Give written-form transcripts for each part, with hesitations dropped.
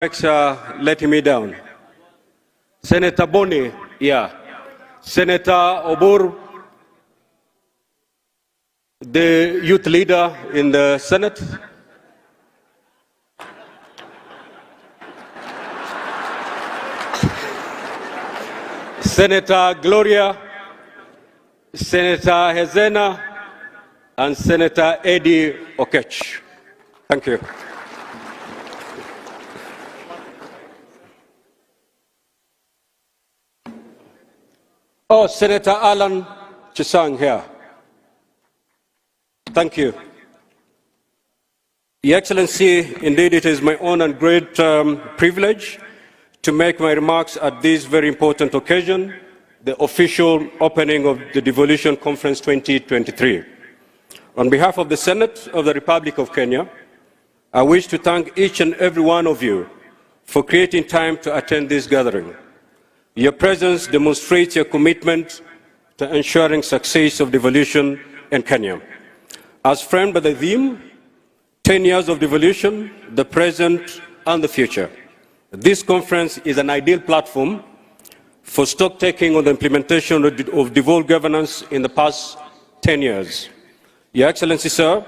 letting me down. Senator Boni, yeah. Senator Obur, the youth leader in the Senate. Senator Gloria, Senator Hezena, and Senator Eddie Okech. Thank you. Oh, Senator Alan Chisang here. Thank you. Your Excellency, indeed it is my honor and great privilege to make my remarks at this very important occasion, the official opening of the Devolution Conference 2023. On behalf of the Senate of the Republic of Kenya, I wish to thank each and every one of you for creating time to attend this gathering. Your presence demonstrates your commitment to ensuring success of devolution in Kenya. As framed by the theme, 10 years of devolution, the present and the future. This conference is an ideal platform for stock-taking on the implementation of devolved governance in the past 10 years. Your Excellency, sir,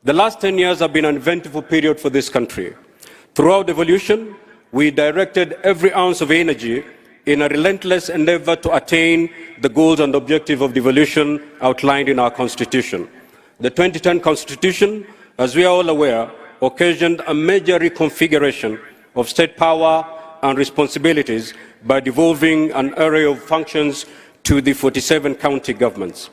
the last 10 years have been an eventful period for this country. Throughout devolution, we directed every ounce of energy in a relentless endeavor to attain the goals and objectives of devolution outlined in our Constitution. The 2010 Constitution, as we are all aware, occasioned a major reconfiguration of state power and responsibilities by devolving an array of functions to the 47 county governments.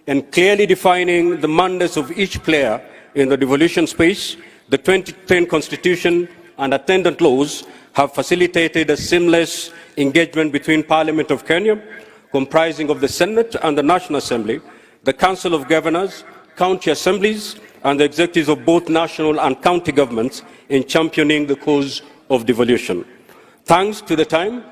And clearly defining the mandates of each player in the devolution space, the 2010 Constitution and attendant laws have facilitated a seamless engagement between Parliament of Kenya, comprising of the Senate and the National Assembly, the Council of Governors, county assemblies, and the executives of both national and county governments in championing the cause of devolution. Thanks to the time,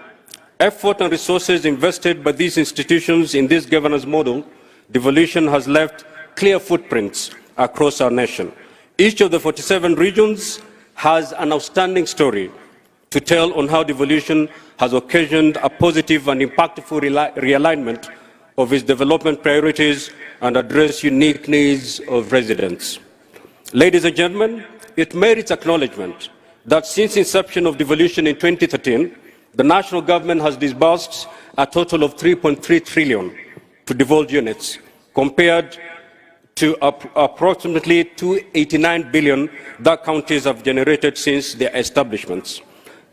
effort and resources invested by these institutions in this governance model, devolution has left clear footprints across our nation. Each of the 47 regions has an outstanding story to tell on how devolution has occasioned a positive and impactful realignment of its development priorities and addressed unique needs of residents. Ladies and gentlemen, it merits acknowledgement that since inception of devolution in 2013, the national government has disbursed a total of 3.3 trillion to devolved units, compared to approximately 289 billion that counties have generated since their establishments.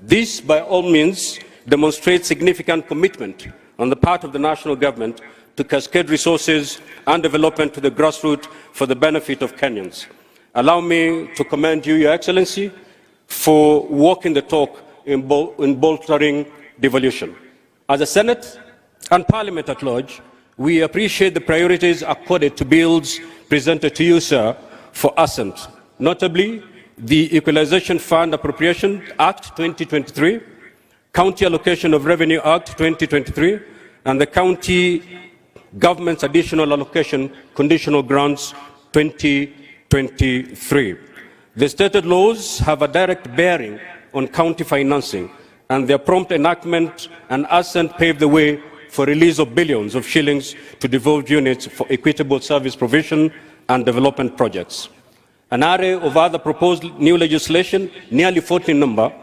This, by all means, demonstrates significant commitment on the part of the national government to cascade resources and development to the grassroots for the benefit of Kenyans. Allow me to commend you, Your Excellency, for walking the talk in bolstering devolution. As a Senate and Parliament at large, we appreciate the priorities accorded to bills presented to you, sir, for assent, notably the Equalization Fund Appropriation Act 2023, County Allocation of Revenue Act 2023, and the County Government's Additional Allocation Conditional Grants 2023. The stated laws have a direct bearing on county financing, and their prompt enactment and assent paved the way for release of billions of shillings to devolved units for equitable service provision and development projects. An array of other proposed new legislation, nearly 40 in number,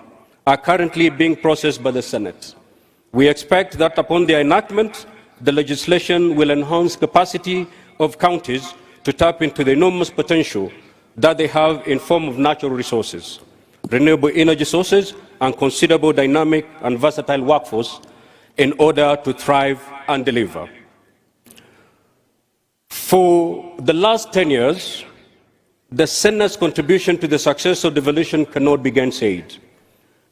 are currently being processed by the Senate. We expect that upon their enactment, the legislation will enhance capacity of counties to tap into the enormous potential that they have in form of natural resources, renewable energy sources, and considerable dynamic and versatile workforce in order to thrive and deliver. For the last 10 years, the Senate's contribution to the success of devolution cannot be gainsaid.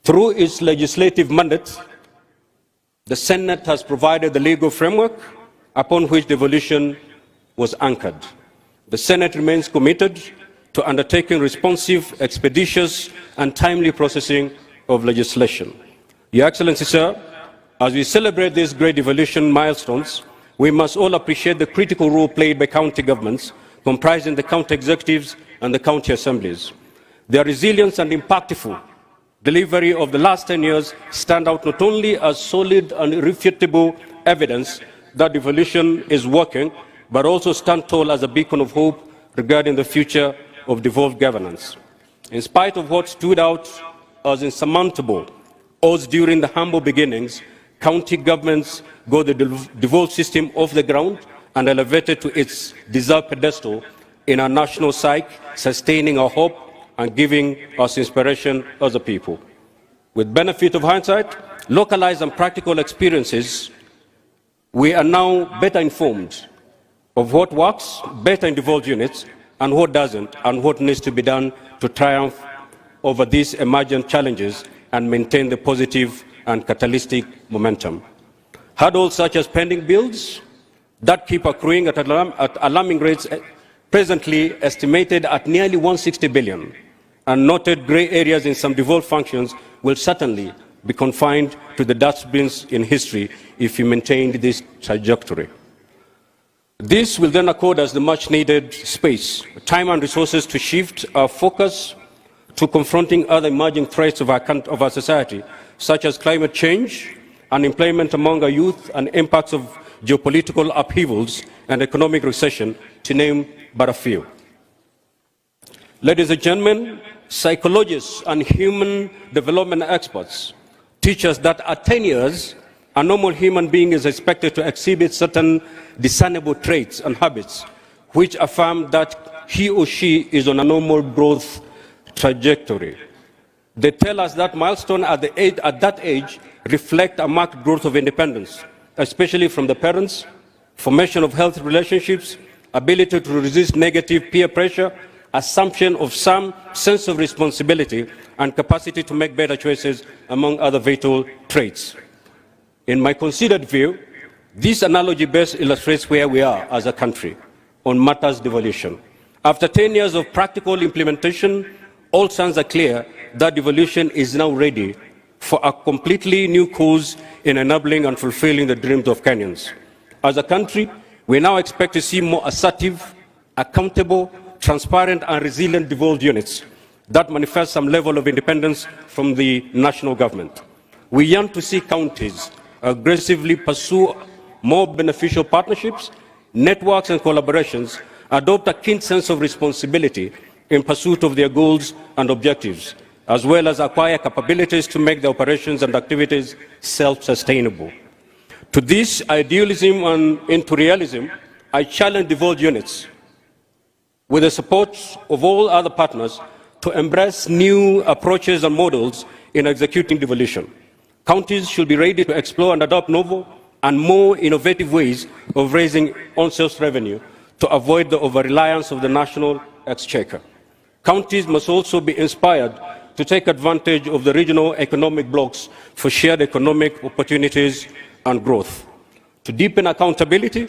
Through its legislative mandate, the Senate has provided the legal framework upon which devolution was anchored. The Senate remains committed to undertaking responsive, expeditious, and timely processing of legislation. Your Excellency, sir, as we celebrate these great devolution milestones, we must all appreciate the critical role played by county governments, comprising the county executives and the county assemblies. Their resilience and impactful delivery of the last 10 years stand out not only as solid and irrefutable evidence that devolution is working, but also stand tall as a beacon of hope regarding the future of devolved governance. In spite of what stood out as insurmountable odds during the humble beginnings, county governments got the devolved system off the ground and elevated to its deserved pedestal in our national psyche, sustaining our hope and giving us inspiration as a people. With benefit of hindsight, localized and practical experiences, we are now better informed of what works better in devolved units and what doesn't, and what needs to be done to triumph over these emergent challenges and maintain the positive and catalytic momentum. Hurdles such as pending bills that keep accruing at alarming rates, presently estimated at nearly 160 billion, and noted grey areas in some devolved functions will certainly be confined to the dustbins in history if we maintain this trajectory. This will then accord us the much-needed space, time and resources to shift our focus to confronting other emerging threats of our society, such as climate change, unemployment among our youth, and impacts of geopolitical upheavals and economic recession, to name but a few. Ladies and gentlemen, psychologists and human development experts teach us that at 10 years, a normal human being is expected to exhibit certain discernible traits and habits which affirm that he or she is on a normal growth trajectory. They tell us that milestones at that age reflect a marked growth of independence, especially from the parents, formation of healthy relationships, ability to resist negative peer pressure, assumption of some sense of responsibility, and capacity to make better choices, among other vital traits. In my considered view, this analogy best illustrates where we are as a country on matters devolution. After 10 years of practical implementation, all signs are clear that devolution is now ready for a completely new course in enabling and fulfilling the dreams of Kenyans. As a country, we now expect to see more assertive, accountable, transparent and resilient devolved units that manifest some level of independence from the national government. We yearn to see counties aggressively pursue more beneficial partnerships, networks and collaborations, adopt a keen sense of responsibility in pursuit of their goals and objectives, as well as acquire capabilities to make their operations and activities self-sustainable. To this idealism and into realism, I challenge devolved units, with the support of all other partners, to embrace new approaches and models in executing devolution. Counties should be ready to explore and adopt novel and more innovative ways of raising on-source revenue to avoid the over-reliance of the national exchequer. Counties must also be inspired to take advantage of the regional economic blocks for shared economic opportunities and growth. To deepen accountability,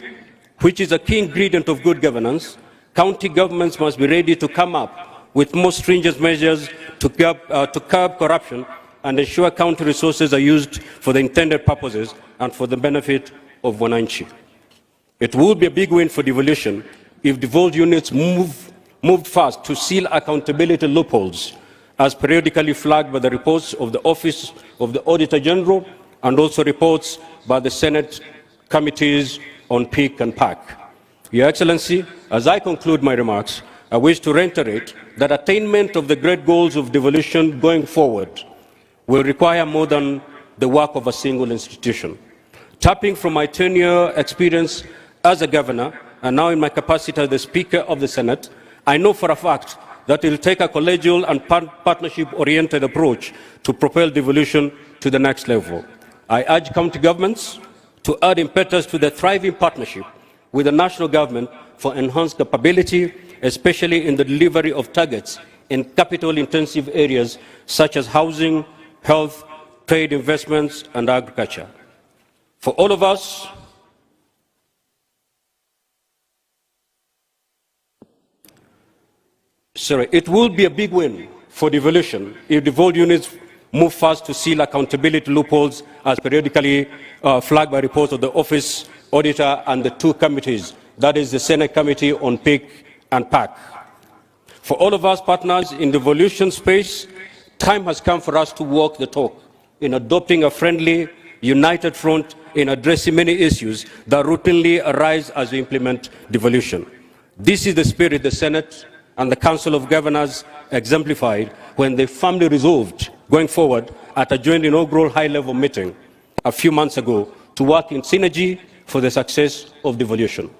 which is a key ingredient of good governance, county governments must be ready to come up with more stringent measures to curb corruption and ensure county resources are used for the intended purposes and for the benefit of Wananchi. It would be a big win for devolution if devolved units moved fast to seal accountability loopholes, as periodically flagged by the reports of the Office of the Auditor General and also reports by the Senate committees on PIC and PAC. Your Excellency, as I conclude my remarks, I wish to reiterate that attainment of the great goals of devolution going forward will require more than the work of a single institution. Tapping from my 10-year experience as a governor, and now in my capacity as the Speaker of the Senate, I know for a fact that it will take a collegial and partnership-oriented approach to propel devolution to the next level. I urge county governments to add impetus to the thriving partnership with the national government for enhanced capability, especially in the delivery of targets in capital-intensive areas such as housing, health, trade, investments, and agriculture. For all of us, it will be a big win for devolution if devolved units move fast to seal accountability loopholes as periodically flagged by reports of the Office Auditor and the two committees, that is the Senate Committee on PIC and PAC. For all of us partners in the devolution space, time has come for us to walk the talk in adopting a friendly, united front in addressing many issues that routinely arise as we implement devolution. This is the spirit the Senate and the Council of Governors exemplified when they firmly resolved, going forward, at a joint inaugural high-level meeting a few months ago to work in synergy for the success of devolution.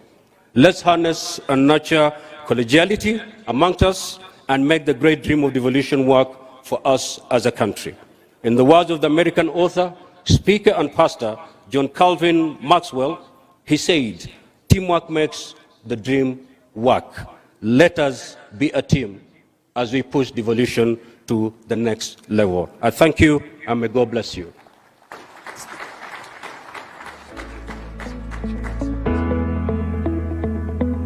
Let's harness and nurture collegiality amongst us and make the great dream of devolution work for us as a country. In the words of the American author, speaker, and pastor John Calvin Maxwell, he said, "Teamwork makes the dream work." Let us be a team as we push devolution to the next level. I thank you, and may God bless you.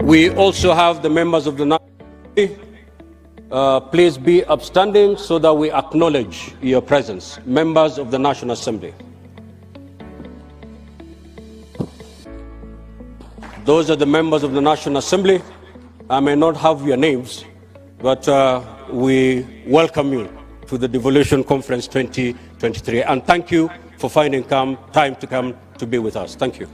We also have the members of the National Assembly. Please be upstanding so that we acknowledge your presence. Members of the National Assembly. Those are the members of the National Assembly. I may not have your names, but we welcome you to the Devolution Conference 2023. And thank you for finding time to come to be with us. Thank you.